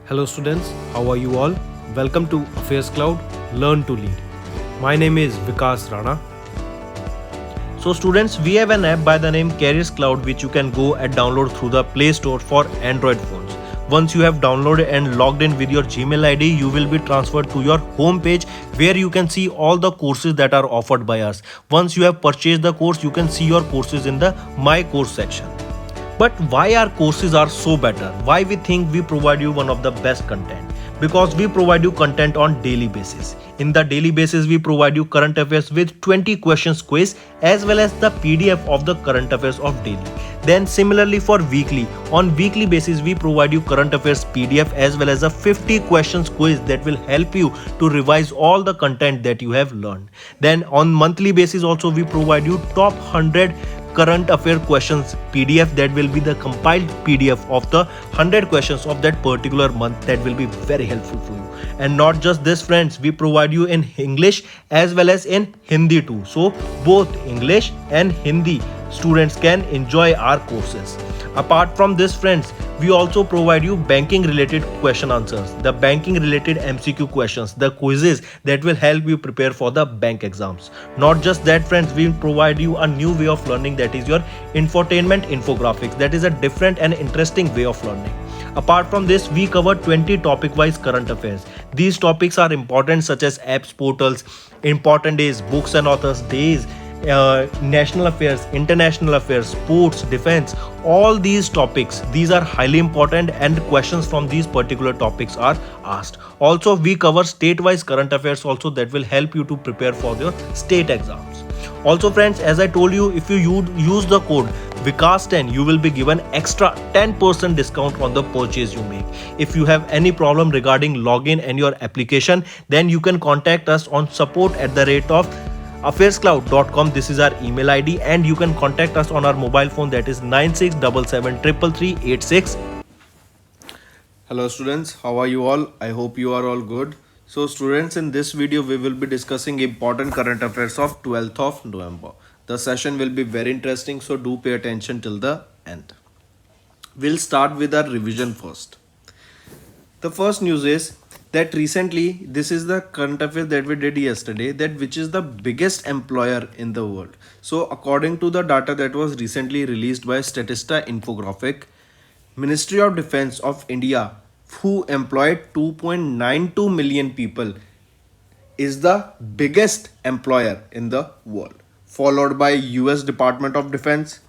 Hello students, how are you all? Welcome to Affairscloud, Learn to Lead. My name is Vikas Rana. So students, we have an app by the name Cloud which you can go and download through the Play Store for Android phones. Once you have downloaded and logged in with your Gmail ID, you will be transferred to your home page where you can see all the courses that are offered by us. Once you have purchased the course, you can see your courses in the My Course section. But why our courses are so better? Why we think we provide you one of the best content? Because we provide you content on daily basis. In the daily basis, we provide you current affairs with 20 questions quiz as well as the PDF of the current affairs of daily. Then similarly for weekly, on weekly basis we provide you current affairs PDF as well as a 50 questions quiz that will help you to revise all the content that you have learned. Then on monthly basis also we provide you top 100 current affair questions PDF that will be the compiled PDF of the 100 questions of that particular month that will be very helpful for you. And not just this friends, we provide you in English as well as in Hindi too. So both English and Hindi students can enjoy our courses. Apart from this friends, we also provide you banking related question answers, the banking related MCQ questions, the quizzes that will help you prepare for the bank exams. Not just that friends, we provide you a new way of learning, that is your infotainment infographics. That is a different and interesting way of learning. Apart from this, we cover 20 topic wise current affairs. These topics are important such as apps, portals, important days, books and authors days, national affairs, international affairs, sports, defense, all these topics, these are highly important and questions from these particular topics are asked. Also we cover state-wise current affairs also that will help you to prepare for your state exams. Also friends, as I told you, if you use the code Vikas10, you will be given extra 10% discount on the purchase you make. If you have any problem regarding login and your application, then you can contact us on support@of Affairscloud.com. This is our email ID and you can contact us on our mobile phone, that is 96773336. Hello students, how are you all? I hope you are all good. So students, in this video we will be discussing important current affairs of 12th of November. The session will be very interesting, so do pay attention till the end. We'll start with our revision first. The first news is that recently, this is the current affair that we did yesterday, that which is the biggest employer in the world. So according to the data that was recently released by Statista Infographic, Ministry of Defense of India, who employed 2.92 million people, is the biggest employer in the world, followed by US Department of Defense.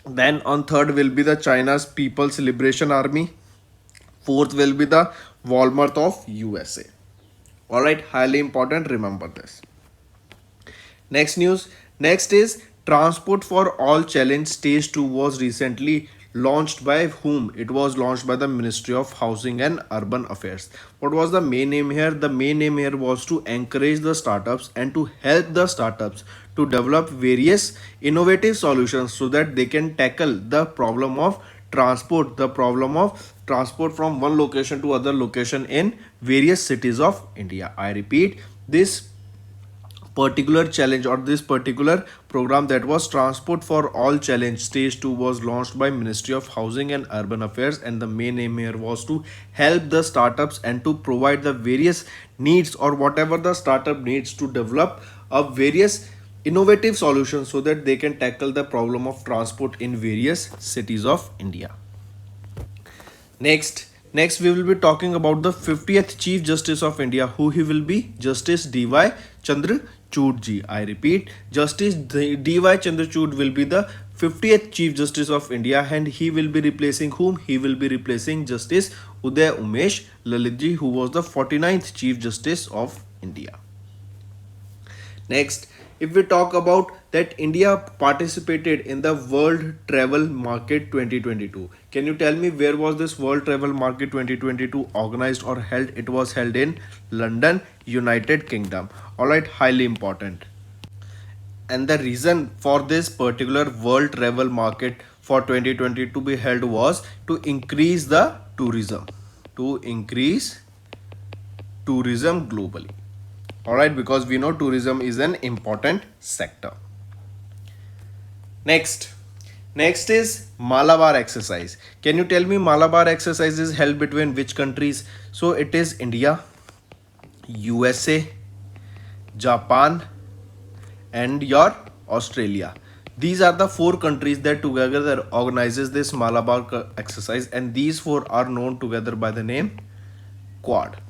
Then on third will be the China's People's Liberation Army. Fourth will be the Walmart of USA. Alright, highly important, remember this. Next news. Next is Transport for All Challenge Stage 2 was recently launched by whom? It was launched by the Ministry of Housing and Urban Affairs. What was the main aim here? The main aim here was to encourage the startups and to help the startups to develop various innovative solutions so that they can tackle the problem of transport from one location to other location in various cities of India. I repeat, this particular challenge or this particular program, that was Transport for All Challenge Stage 2, was launched by Ministry of Housing and Urban Affairs, and the main aim here was to help the startups and to provide the various needs or whatever the startup needs to develop various innovative solutions so that they can tackle the problem of transport in various cities of India. Next we will be talking about the 50th Chief Justice of India, who he will be, Justice D.Y. Chandrachud ji. I repeat, Justice D.Y. Chandrachud will be the 50th Chief Justice of India, and he will be replacing whom? He will be replacing Justice Uday Umesh Lalit ji, who was the 49th Chief Justice of India. Next, if we talk about that India participated in the World Travel Market 2022. Can you tell me where was this World Travel Market 2022 organized or held? It was held in London, United Kingdom. Alright, highly important. And the reason for this particular World Travel Market for 2022 to be held was to increase the tourism. To increase tourism globally. Alright, because we know tourism is an important sector. Next Next is Malabar exercise. Can you tell me Malabar exercise is held between which countries? So it is India, USA, Japan, and your Australia. These are the four countries that together organizes this Malabar exercise, and these four are known together by the name Quad.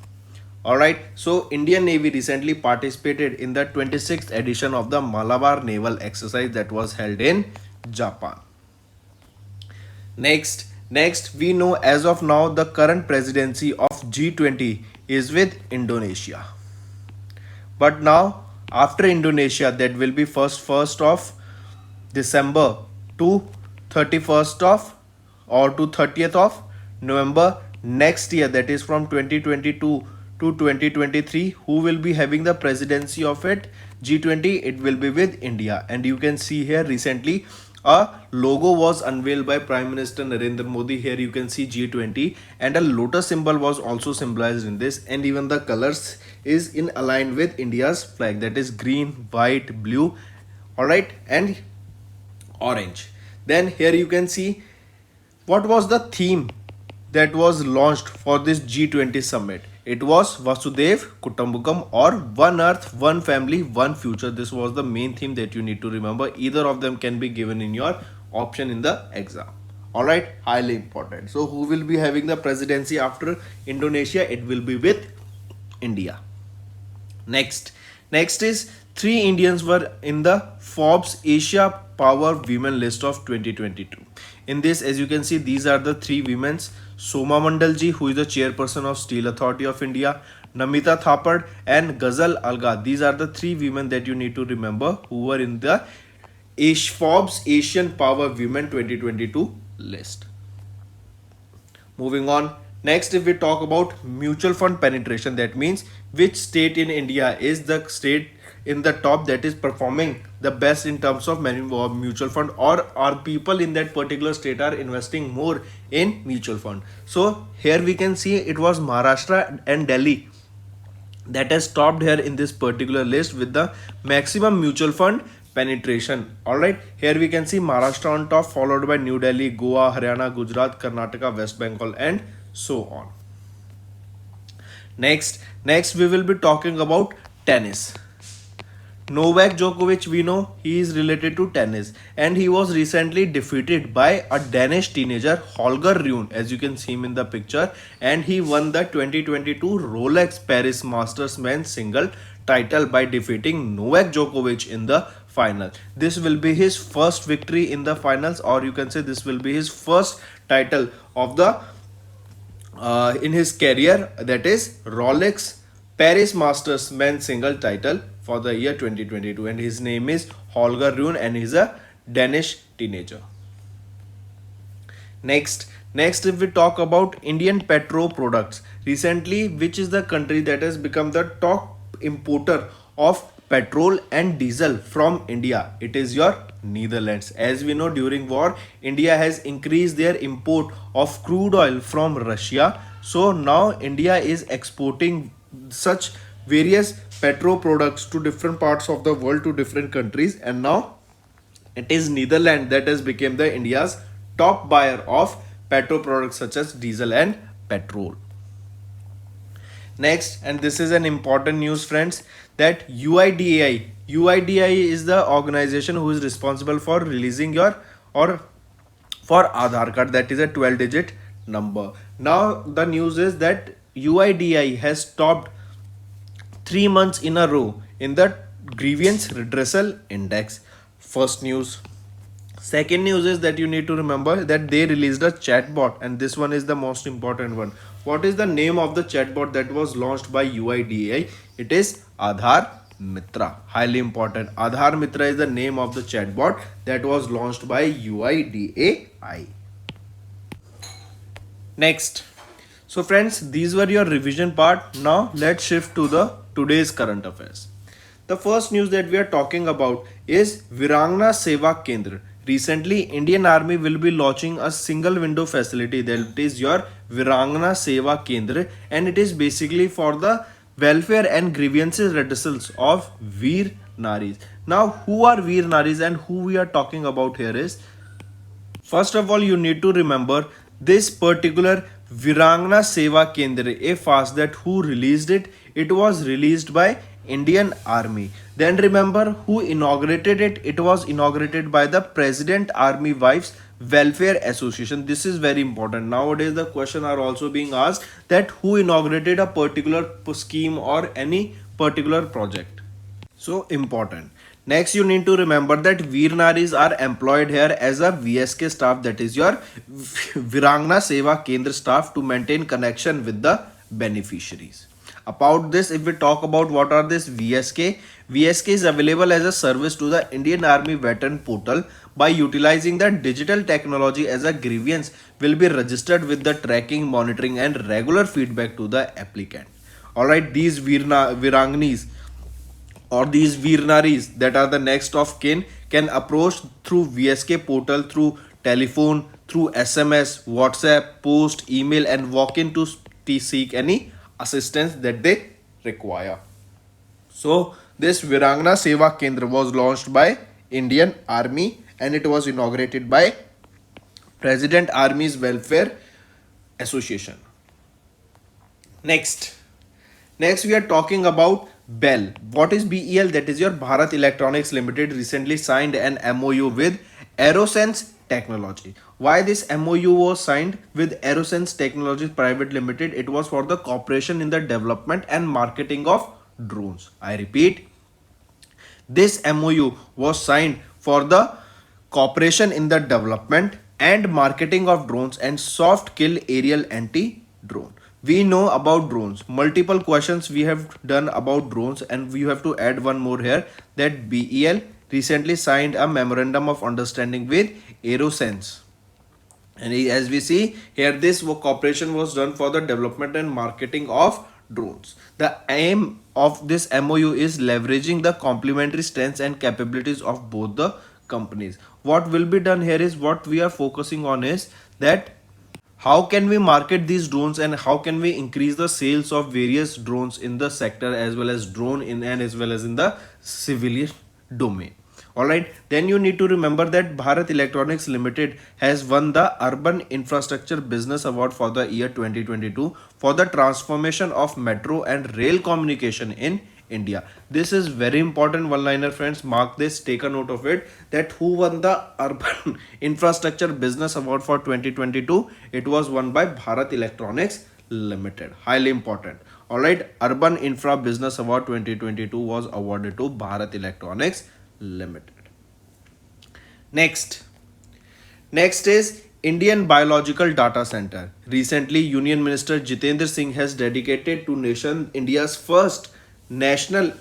Alright, so Indian Navy recently participated in the 26th edition of the Malabar Naval Exercise that was held in Japan. Next, we know as of now the current presidency of G20 is with Indonesia. But now, after Indonesia, that will be first of December to 31st of or to 30th of November next year, that is from 2022 to 2023. Who will be having the presidency of it? G20, it will be with India. And you can see here recently a logo was unveiled by Prime Minister Narendra Modi. Here you can see G20 and a lotus symbol was also symbolized in this, and even the colors is in aligned with India's flag, that is green, white, blue, alright, and orange. Then here you can see what was the theme that was launched for this G20 summit. It was Vasudev Kutumbakam, or One Earth, One Family, One Future. This was the main theme that you need to remember. Either of them can be given in your option in the exam. Alright, highly important. So who will be having the presidency after Indonesia? It will be with India. Next is 3 Indians were in the Forbes Asia Power Women list of 2022. In this, as you can see, these are the 3 women. Soma Mandalji, who is the chairperson of Steel Authority of India, Namita Thapar, and Ghazal Alga. These are the 3 women that you need to remember who were in the Forbes Asian Power Women 2022 list. Moving on. Next, if we talk about mutual fund penetration, that means which state in India is the state in the top that is performing the best in terms of mutual fund, or are people in that particular state are investing more in mutual fund. So here we can see it was Maharashtra and Delhi that has topped here in this particular list with the maximum mutual fund penetration. Alright, here we can see Maharashtra on top, followed by New Delhi, Goa, Haryana, Gujarat, Karnataka, West Bengal, and so on. Next we will be talking about tennis. Novak Djokovic, we know he is related to tennis, and he was recently defeated by a Danish teenager, Holger Rune, as you can see him in the picture, and he won the 2022 Rolex Paris Masters men's single title by defeating Novak Djokovic in the final. This will be his first victory in the finals, or you can say this will be his first title of the in his career, that is Rolex Paris Masters men's single title for the year 2022, and his name is Holger Rune and he's a Danish teenager. Next if we talk about Indian petro products, recently which is the country that has become the top importer of petrol and diesel from India? It is your Netherlands. As we know, during war, India has increased their import of crude oil from Russia. So now India is exporting such various petro products to different parts of the world, to different countries, and now it is Netherlands that has become the India's top buyer of petro products such as diesel and petrol. Next, and this is an important news, friends, that UIDAI is the organization who is responsible for releasing your or for Aadhaar card, that is a 12-digit number. Now the news is that UIDAI has stopped 3 months in a row in the grievance redressal index. First news. Second news is that you need to remember that they released a chatbot, and this one is the most important one. What is the name of the chatbot that was launched by UIDAI? It is Aadhaar Mitra. Highly important. Aadhaar Mitra is the name of the chatbot that was launched by UIDAI. Next. So friends, these were your revision part. Now let's shift to the today's current affairs. The first news that we are talking about is Virangna Seva Kendra. Recently, Indian Army will be launching a single window facility, that is your Virangna Seva Kendra, and it is basically for the welfare and grievances redressals of Veer Naris. Now, who are Veer Naris and who we are talking about here is First of all, you need to remember this particular Virangna Seva Kendra, a fast that who released it. It was released by Indian Army. Then remember who inaugurated it. It was inaugurated by the President Army Wives Welfare Association. This is very important. Nowadays the question are also being asked that who inaugurated a particular scheme or any particular project. So important. Next, you need to remember that Veer Naris are employed here as a VSK staff, that is your Virangna Seva Kendra staff, to maintain connection with the beneficiaries. About this, if we talk about what are this VSK, VSK is available as a service to the Indian Army Veteran Portal. By utilizing the digital technology as a grievance will be registered with the tracking, monitoring and regular feedback to the applicant. Alright, these Virangnis or these Veernaris that are the next of kin can approach through VSK portal, through telephone, through SMS, WhatsApp, post, email and walk in to seek any assistance that they require. So this Virangna Seva Kendra was launched by Indian Army and it was inaugurated by President Army's Welfare Association. Next we are talking about BEL. What is BEL? That is your Bharat Electronics Limited recently signed an MOU with Aerosense Technology. Why this MOU was signed with Aerosense Technologies Private Limited? It was for the cooperation in the development and marketing of drones. I repeat, this MOU was signed for the cooperation in the development and marketing of drones and soft kill aerial anti-drone. We know about drones. Multiple questions we have done about drones and we have to add one more here, that BEL recently signed a memorandum of understanding with Aerosense. And as we see here, this cooperation was done for the development and marketing of drones. The aim of this MOU is leveraging the complementary strengths and capabilities of both the companies. What will be done here is, what we are focusing on is that how can we market these drones and how can we increase the sales of various drones in the sector as well as drone in and as well as in the civilian domain. Alright, then you need to remember that Bharat Electronics Limited has won the Urban Infrastructure Business Award for the year 2022 for the transformation of metro and rail communication in India. This is very important one-liner, friends. Mark this, take a note of it, that who won the Urban Infrastructure Business Award for 2022. It was won by Bharat Electronics Limited. Highly important. Alright, Urban Infra Business Award 2022 was awarded to Bharat Electronics Limited. Next is Indian Biological Data Center. Recently, Union Minister Jitendra Singh has dedicated to nation India's first Indian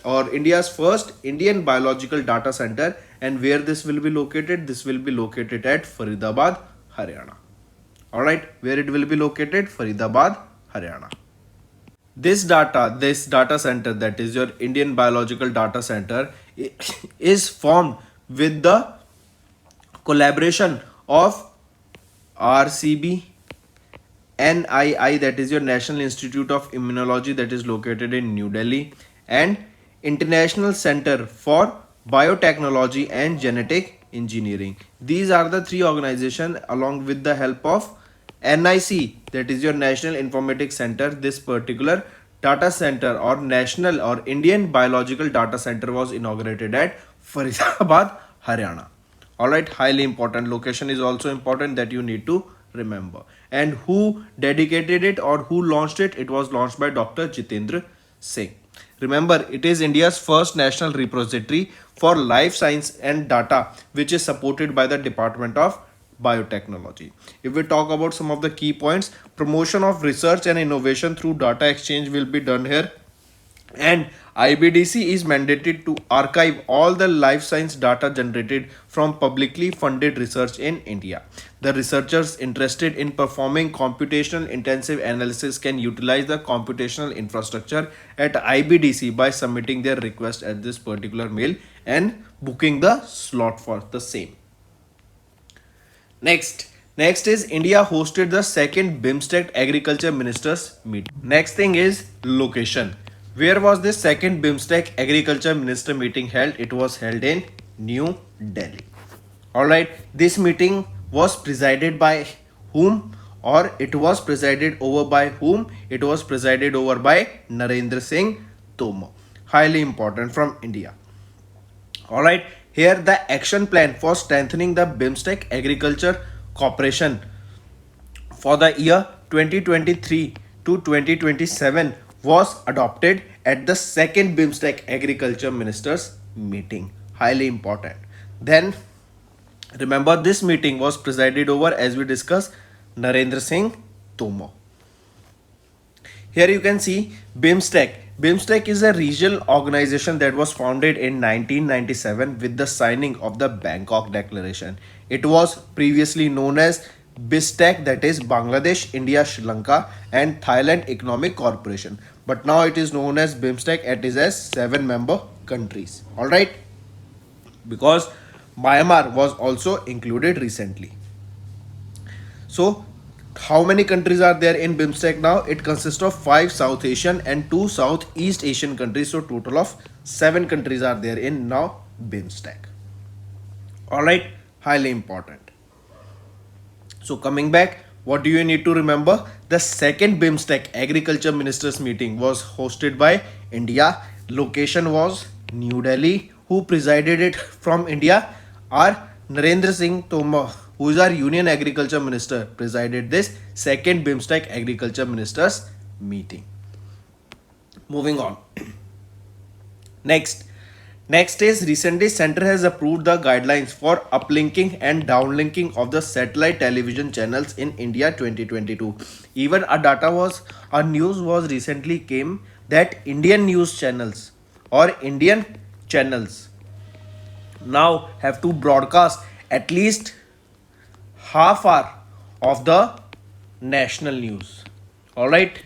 Biological Data Center. And where this will be located? This will be located at Faridabad, Haryana. Alright, where it will be located? Faridabad, Haryana. This data center, that is your Indian Biological Data Center, is formed with the collaboration of RCB, NII, that is your National Institute of Immunology, that is located in New Delhi, and International Center for Biotechnology and Genetic Engineering. These are the three organizations, along with the help of NIC, that is your National Informatics Center. This particular data center or national or Indian Biological Data Center was inaugurated at Faridabad, Haryana. Alright, highly important. Location is also important, that you need to remember. And who dedicated it or who launched it? It was launched by Dr. Jitendra Singh. Remember, it is India's first national repository for life science and data, which is supported by the Department of Biotechnology. If we talk about some of the key points, promotion of research and innovation through data exchange will be done here. And IBDC is mandated to archive all the life science data generated from publicly funded research in India. The researchers interested in performing computational intensive analysis can utilize the computational infrastructure at IBDC by submitting their request at this particular mail and booking the slot for the same. Next is India hosted the second BIMSTEC Agriculture Ministers meeting. Next thing is location. Where was this second BIMSTEC Agriculture Minister meeting held? It was held in New Delhi. Alright, this meeting was presided by whom, or it was presided over by whom? It was presided over by Narendra Singh Tomar. Highly important, from India. Alright, here the action plan for strengthening the BIMSTEC agriculture cooperation for the year 2023 to 2027 was adopted at the second BIMSTEC agriculture ministers meeting. Highly important. Then remember, this meeting was presided over, as we discussed, Narendra Singh Tomar. Here you can see BIMSTEC. BIMSTEC is a regional organization that was founded in 1997 with the signing of the Bangkok Declaration. It was previously known as BISTEC, that is Bangladesh, India, Sri Lanka and Thailand Economic Corporation. But now it is known as BIMSTEC. It is as 7 member countries. Alright. Because Myanmar was also included recently. So how many countries are there in BIMSTEC now? It consists of 5 South Asian and 2 Southeast Asian countries. So total of 7 countries are there in now BIMSTEC. Alright, highly important. So coming back, what do you need to remember? The second BIMSTEC agriculture ministers meeting was hosted by India. Location was New Delhi. Who presided it from India? Are Narendra Singh Tomar, who is our Union Agriculture Minister, presided this second BIMSTEC Agriculture Ministers meeting. Moving on. Next is, recently Center has approved the guidelines for uplinking and downlinking of the satellite television channels in India 2022. Even a news was recently came that Indian news channels or Indian channels now have to broadcast at least half hour of the national news. Alright.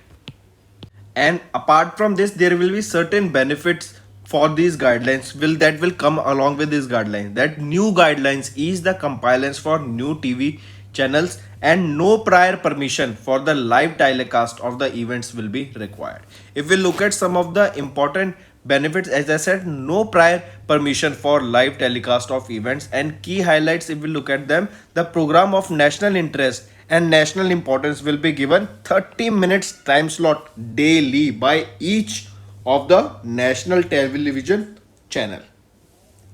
And apart from this, there will be certain benefits for these guidelines that will come along with these guidelines. That new guidelines is the compliance for new TV channels and no prior permission for the live telecast of the events will be required. If we look at some of the important benefits, as I said, no prior permission for live telecast of events, and key highlights, if we look at them, the program of national interest and national importance will be given 30 minutes time slot daily by each of the national television channel.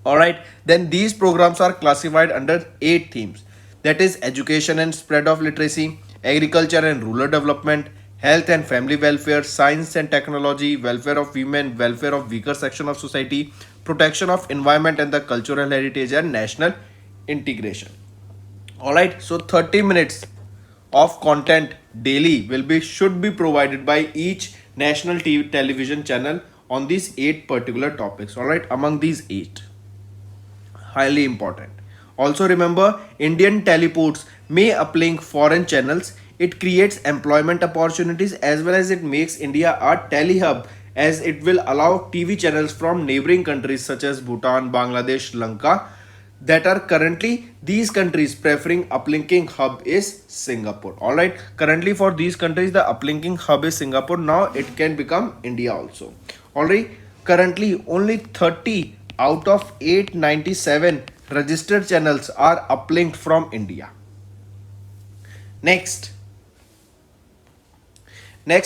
Alright, then these programs are classified under 8 themes, that is education and spread of literacy, agriculture and rural development, health and family welfare, science and technology, welfare of women, welfare of weaker section of society, protection of environment and the cultural heritage, and national integration. Alright, so 30 minutes of content daily should be provided by each national TV television channel on these 8 particular topics. Alright, among these 8. Highly important. Also remember, Indian teleports may uplink foreign channels. It creates employment opportunities as well as it makes India a telehub, as it will allow TV channels from neighboring countries such as Bhutan, Bangladesh, Sri Lanka, that are currently these countries preferring uplinking hub is Singapore. Alright, currently for these countries the uplinking hub is Singapore. Now it can become India also. Alright, currently only 30 out of 897 registered channels are uplinked from India. Next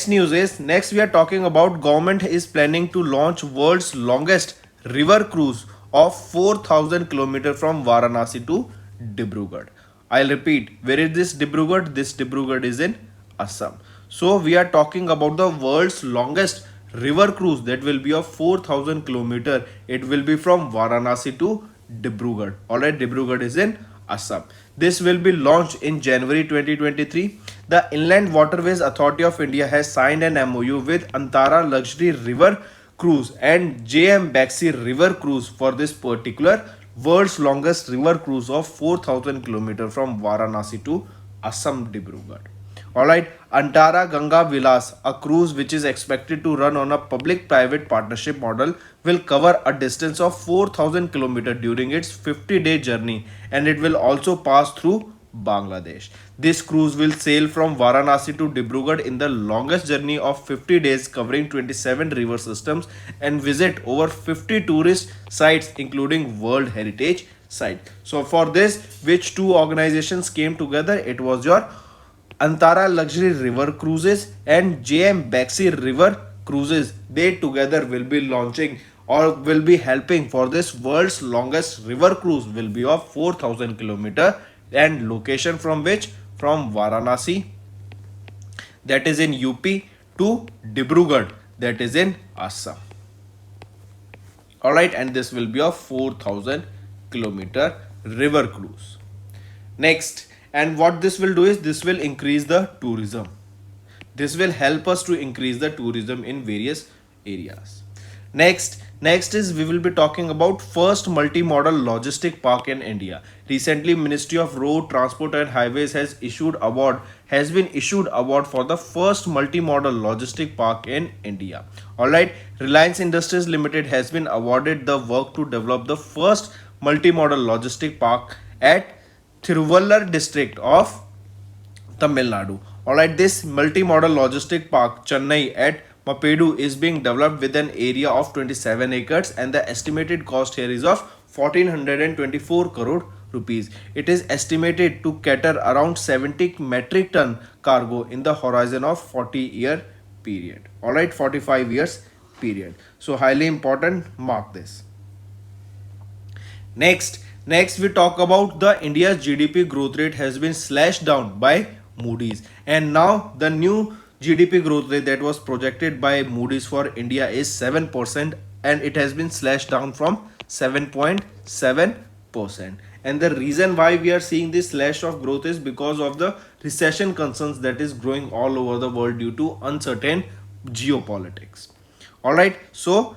news is, we are talking about government is planning to launch world's longest river cruise of 4,000 km from Varanasi to Dibrugarh. I'll repeat, where is this Dibrugarh? This Dibrugarh is in Assam. So we are talking about the world's longest river cruise that will be of 4,000 km. It will be from Varanasi to Dibrugarh. Alright, Dibrugarh is in Assam. This will be launched in January 2023. The Inland Waterways Authority of India has signed an MOU with Antara Luxury River Cruise and JM Baxi River Cruise for this particular world's longest river cruise of 4,000 km from Varanasi to Assam Dibrugarh. Alright, Antara Ganga Vilas, a cruise which is expected to run on a public-private partnership model, will cover a distance of 4,000 km during its 50-day journey, and it will also pass through Bangladesh. This cruise will sail from Varanasi to Dibrugarh in the longest journey of 50 days, covering 27 river systems, and visit over 50 tourist sites including World Heritage site. So for this, which two organizations came together? It was your Antara Luxury River Cruises and JM Baxi River Cruises. They together will be launching or will be helping for this world's longest river cruise, will be of 4,000 kilometer, and location from which? From Varanasi, that is in UP, to Dibrugarh, that is in Assam. Alright, and this will be a 4,000 kilometer river cruise. Next, and what this will do is this will increase the tourism. This will help us to increase the tourism in various areas. Next is we will be talking about first multimodal logistic park in India. Recently, Ministry of Road Transport and Highways has been issued award for the first multimodal logistic park in India. Alright, Reliance Industries Limited has been awarded the work to develop the first multimodal logistic park at Thiruvallur district of Tamil Nadu. Alright, this multimodal logistic park Chennai at Mapedu is being developed with an area of 27 acres, and the estimated cost here is of 1424 crore rupees. It is estimated to cater around 70 metric ton cargo in the horizon of 40-year period. Alright, 45 years period. So highly important, mark this. Next we talk about the India's GDP growth rate has been slashed down by Moody's, and now the new GDP growth rate that was projected by Moody's for India is 7%, and it has been slashed down from 7.7%. And the reason why we are seeing this slash of growth is because of the recession concerns that is growing all over the world due to uncertain geopolitics. Alright, so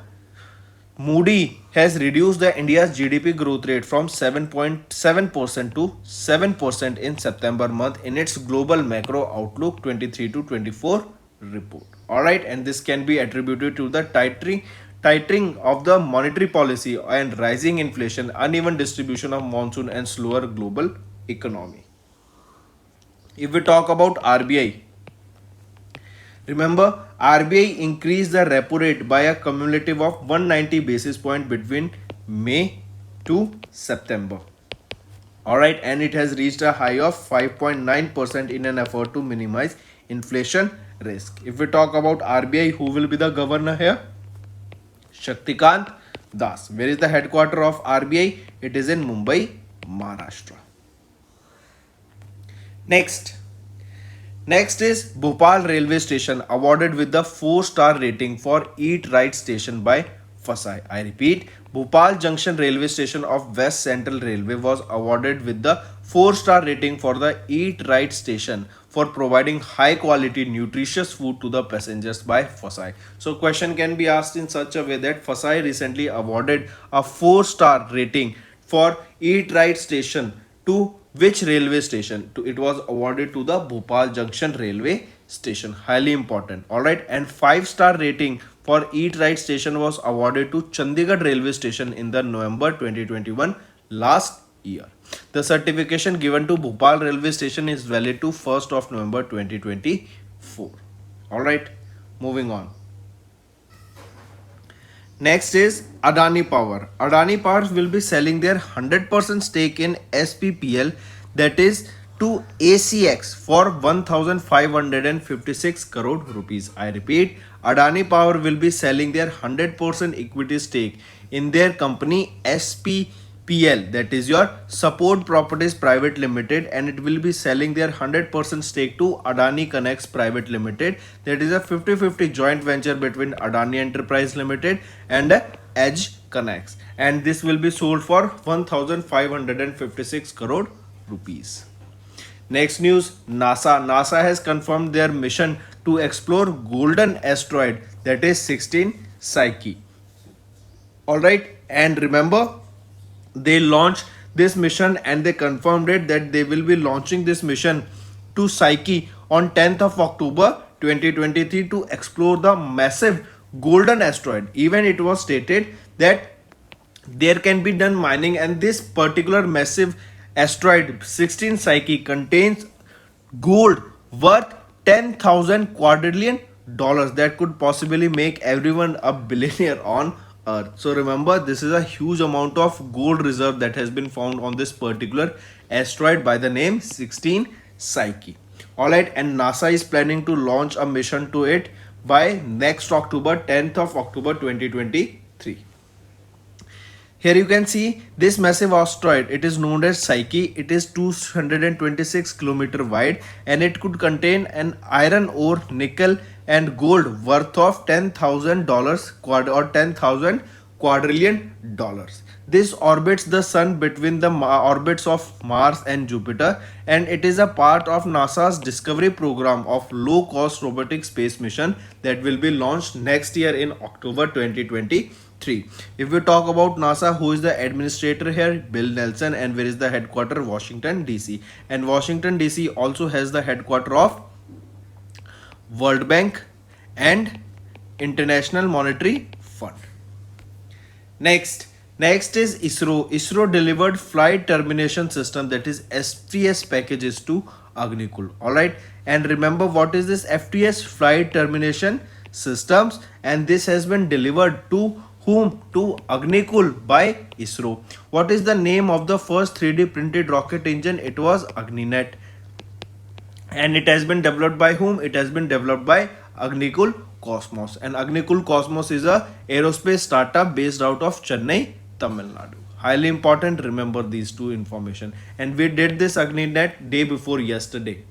Moody has reduced the India's GDP growth rate from 7.7% to 7% in September month in its Global Macro Outlook 23 to 24 report. Alright, and this can be attributed to the tightening of the monetary policy and rising inflation, uneven distribution of monsoon, and slower global economy. If we talk about RBI, remember, RBI increased the repo rate by a cumulative of 190 basis point between May to September. Alright, and it has reached a high of 5.9% in an effort to minimize inflation risk. If we talk about RBI, who will be the governor here? Shaktikant Das. Where is the headquarter of RBI? It is in Mumbai, Maharashtra. Next is Bhopal Railway Station awarded with the 4-star rating for Eat Right Station by FSI. I repeat, Bhopal Junction Railway Station of West Central Railway was awarded with the 4-star rating for the Eat Right Station for providing high quality nutritious food to the passengers by FSI. So question can be asked in such a way that FSI recently awarded a 4-star rating for Eat Right Station to which railway station? It was awarded to the Bhopal Junction Railway Station. Highly important. Alright, and 5-star rating for Eat Right Station was awarded to Chandigarh Railway Station in the November 2021 last year. The certification given to Bhopal Railway Station is valid to 1st of November 2024. Alright, moving on. Next is Adani Power. Adani Power will be selling their 100% stake in SPPL, that is to ACX, for 1,556 crore rupees. I repeat, Adani Power will be selling their 100% equity stake in their company SPPL, that is your Support Properties Private Limited, and it will be selling their 100% stake to Adani Connects Private Limited, that is a 50-50 joint venture between Adani Enterprise Limited and Edge Connects, and this will be sold for 1,556 crore rupees. Next news, NASA has confirmed their mission to explore golden asteroid, that is 16 Psyche. Alright, and remember, they launched this mission and they confirmed it that they will be launching this mission to Psyche on 10th of October 2023 to explore the massive golden asteroid. Even it was stated that there can be done mining, and this particular massive asteroid 16 Psyche contains gold worth 10,000 quadrillion dollars that could possibly make everyone a billionaire on Earth. So remember, this is a huge amount of gold reserve that has been found on this particular asteroid by the name 16 Psyche. Alright, and NASA is planning to launch a mission to it by next October, 10th of October 2023. Here you can see this massive asteroid. It is known as Psyche. It is 226 km wide and it could contain an iron ore, nickel and gold worth of $10,000 or 10,000 quadrillion dollars. This orbits the sun between the orbits of Mars and Jupiter, and it is a part of NASA's Discovery program of low-cost robotic space mission that will be launched next year in October 2023. If we talk about NASA, who is the administrator here? Bill Nelson. And where is the headquarter? Washington DC. And Washington DC also has the headquarter of World Bank and International Monetary Fund. Next is ISRO. ISRO delivered flight termination system, that is FTS packages to Agnikul. Alright, and remember what is this FTS, flight termination systems, and this has been delivered to whom? To Agnikul by ISRO. What is the name of the first 3D printed rocket engine? It was Agninet. And it has been developed by whom? It has been developed by Agnikul Cosmos. And Agnikul Cosmos is a aerospace startup based out of Chennai, Tamil Nadu. Highly important, remember these two information. And we did this Agninet day before yesterday.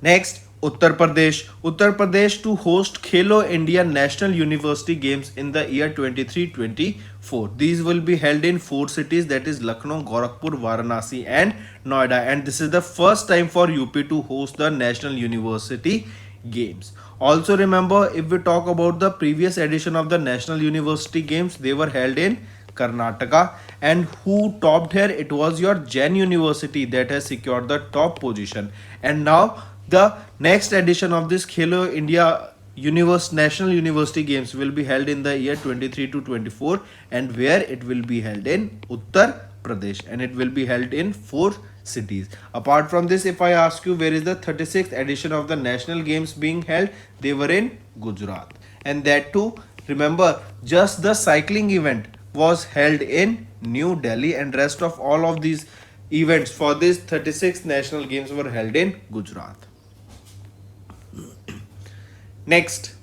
Next, Uttar Pradesh. Uttar Pradesh to host Khelo India National University Games in the year 23-24. These will be held in 4 cities, that is Lucknow, Gorakhpur, Varanasi and Noida. And this is the first time for UP to host the National University Games. Also remember, if we talk about the previous edition of the National University Games, they were held in Karnataka, and who topped here? It was your Jain University that has secured the top position. And now the next edition of this Khelo India National University Games will be held in the year 23-24, and where it will be held in Uttar Pradesh, and it will be held in 4 cities. Apart from this, if I ask you where is the 36th edition of the National Games being held, they were in Gujarat. And that too, remember, just the cycling event was held in New Delhi, and rest of all of these events for this 36th National Games were held in Gujarat. Next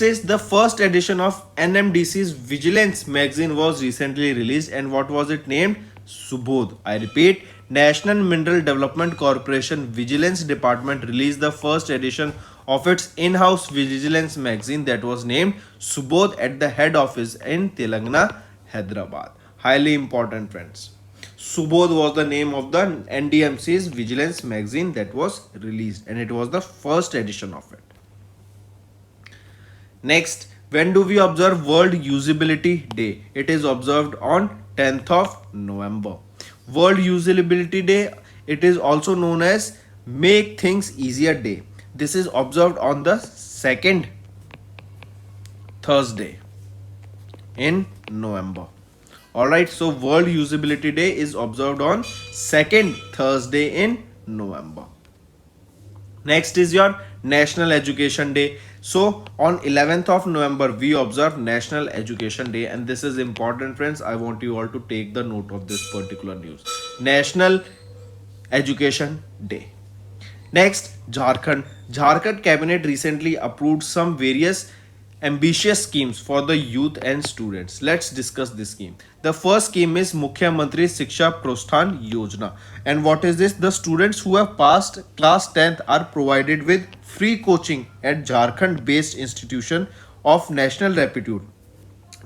is the first edition of NMDC's Vigilance magazine was recently released, and what was it named? Subodh. I repeat, National Mineral Development Corporation Vigilance Department released the first edition of its in-house vigilance magazine that was named Subodh at the head office in Telangana, Hyderabad. Highly important, friends. Subodh was the name of the NDMC's vigilance magazine that was released, and it was the first edition of it. Next, when do we observe World Usability Day? It is observed on 10th of November. World Usability Day, it is also known as Make Things Easier Day. This is observed on the second Thursday in November. Alright, so World Usability Day is observed on second Thursday in November. Next is your National Education Day. So on 11th of November, we observe National Education Day, and this is important, friends. I want you all to take the note of this particular news. National Education Day. Next, Jharkhand. Jharkhand cabinet recently approved some various ambitious schemes for the youth and students. Let's discuss this scheme. The first scheme is Mukhyamantri Shiksha Prosthan Yojana. And what is this? The students who have passed class 10th are provided with free coaching at Jharkhand based institution of national repute.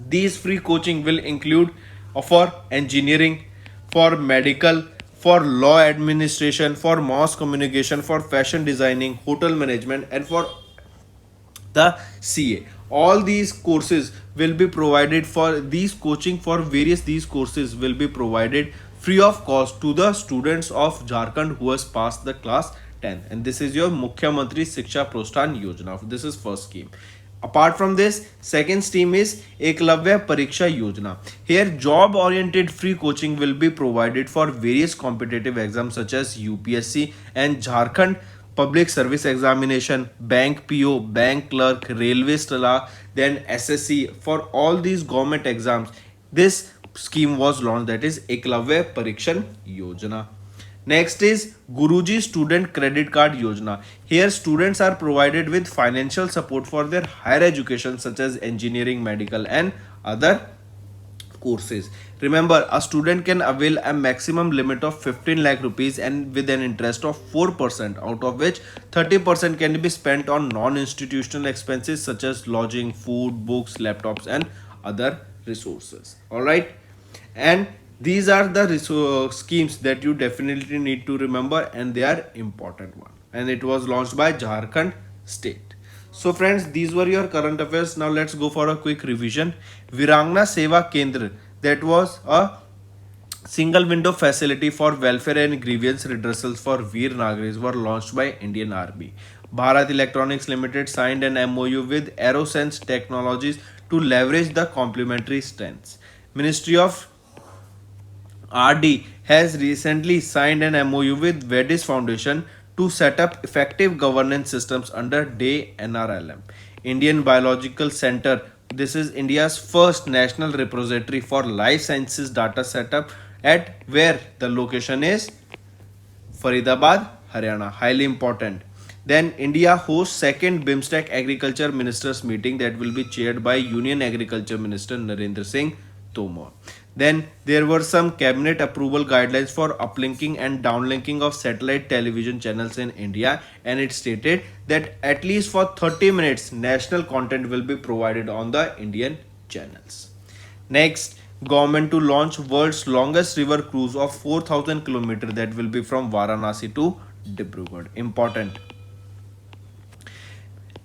These free coaching will include for engineering, for medical, for law administration, for mass communication, for fashion designing, hotel management, and for the CA. All these courses will be provided for these coaching for various these courses will be provided free of cost to the students of Jharkhand who has passed the class 10th. And this is your Mukhyamantri Shiksha Prosthan Yojana. This is first scheme. Apart from this, second scheme is Eklavya Pariksha Yojana. Here, job-oriented free coaching will be provided for various competitive exams such as UPSC and Jharkhand public service examination, bank PO, bank clerk, railway stala, then SSC. For all these government exams, this scheme was launched, that is Eklavya Parikshan Yojana. Next is Guruji Student Credit Card Yojana. Here students are provided with financial support for their higher education such as engineering, medical and other courses. Remember, a student can avail a maximum limit of 15 lakh rupees and with an interest of 4%, out of which 30% can be spent on non-institutional expenses such as lodging, food, books, laptops and other resources. Alright. And these are the schemes that you definitely need to remember, and they are important one. And it was launched by Jharkhand state. So friends, these were your current affairs. Now let's go for a quick revision. Virangna Seva Kendra, that was a single window facility for welfare and grievance redressals for Veer Nagaris, were launched by Indian Army. Bharat Electronics Limited signed an MOU with Aerosense Technologies to leverage the complementary strengths. Ministry of RD has recently signed an MOU with Vedis Foundation to set up effective governance systems under DAY NRLM. Indian Biological Center, this is India's first national repository for life sciences data setup at where the location is Faridabad, Haryana. Highly important. Then India hosts second BIMSTEC Agriculture Ministers meeting that will be chaired by Union Agriculture Minister Narendra Singh Tomar. Then there were some cabinet approval guidelines for uplinking and downlinking of satellite television channels in India, and it stated that at least for 30 minutes national content will be provided on the Indian channels. Next, government to launch world's longest river cruise of 4,000 km that will be from Varanasi to Dibrugarh. Important.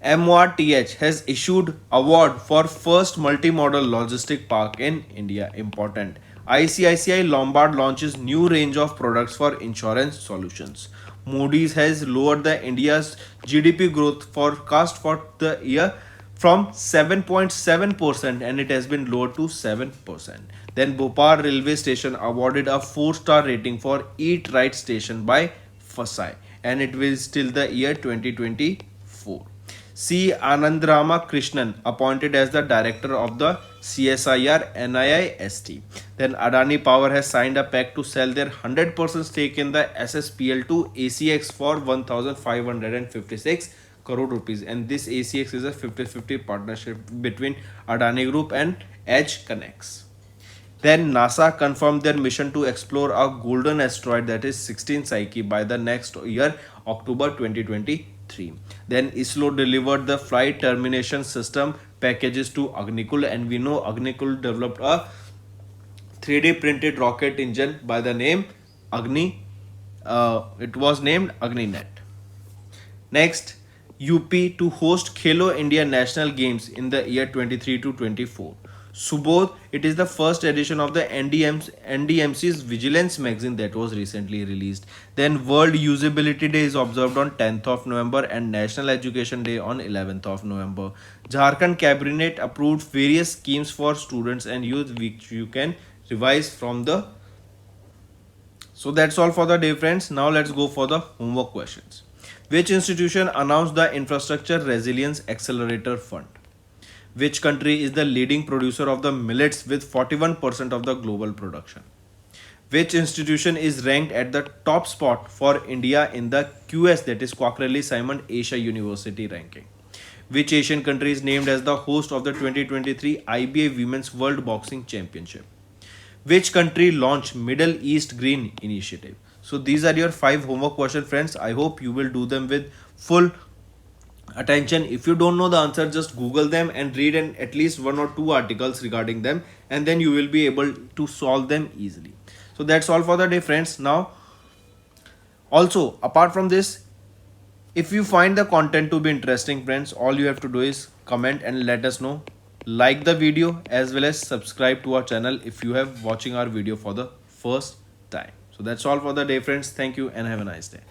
MORTH has issued award for first multimodal logistic park in India. Important. ICICI Lombard launches new range of products for insurance solutions. Moody's has lowered the India's GDP growth forecast for the year from 7.7% and it has been lowered to 7%. Then Bhopal railway station awarded a 4-star rating for Eat Right station by FASAI, and it will till the year 2024. C. Anandrama Krishnan appointed as the director of the CSIR NIIST. Then Adani Power has signed a pact to sell their 100% stake in the SSPL to ACX for 1,556 crore rupees. And this ACX is a 50-50 partnership between Adani Group and Edge Connects. Then NASA confirmed their mission to explore a golden asteroid, that is 16 Psyche, by the next year, October 2023. Then ISRO delivered the flight termination system packages to Agnikul, and we know Agnikul developed a 3D printed rocket engine by the name Agni. It was named AgniNet. Next, UP to host Khelo India National Games in the year 23 to 24. Subodh, it is the first edition of the NDMC's Vigilance magazine that was recently released. Then World Usability Day is observed on 10th of November and National Education Day on 11th of November. Jharkhand Cabinet approved various schemes for students and youth which you can revise from the. So that's all for the day, friends. Now let's go for the homework questions. Which institution announced the Infrastructure Resilience Accelerator Fund? Which country is the leading producer of the millets with 41% of the global production? Which institution is ranked at the top spot for India in the QS, that is Quackrelli Simon Asia University ranking? Which Asian country is named as the host of the 2023 IBA Women's World Boxing Championship? Which country launched Middle East Green Initiative? So these are your 5 homework questions, friends. I hope you will do them with full attention. If you don't know the answer, just Google them and read at least 1 or 2 articles regarding them, and then you will be able to solve them easily. So that's all for the day, friends. Now, also apart from this, if you find the content to be interesting, friends, all you have to do is comment and let us know. Like the video as well as subscribe to our channel if you have watching our video for the first time. So that's all for the day, friends. Thank you and have a nice day.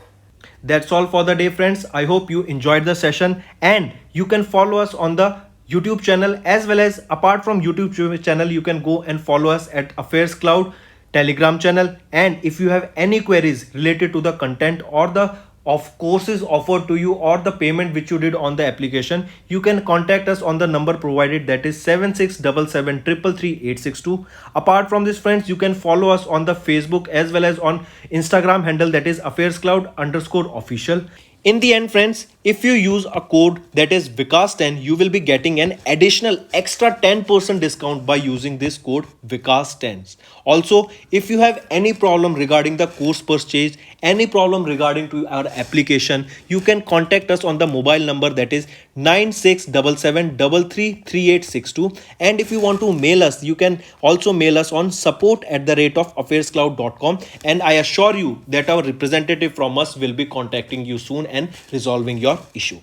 That's all for the day, friends. I hope you enjoyed the session, and you can follow us on the YouTube channel as well as apart from YouTube channel, you can go and follow us at Affairscloud Telegram channel. And if you have any queries related to the content or the of courses offered to you or the payment which you did on the application, you can contact us on the number provided, that is 7677333862. Apart from this friends, you can follow us on the Facebook as well as on Instagram handle, that is Affairscloud_official. In the end friends, if you use a code that is Vikas10, you will be getting an additional extra 10% discount by using this code Vikas10. Also, if you have any problem regarding the course purchase, any problem regarding to our application, you can contact us on the mobile number, that is 9677333862. And if you want to mail us, you can also mail us on support@affairscloud.com, and I assure you that our representative from us will be contacting you soon and resolving your issue.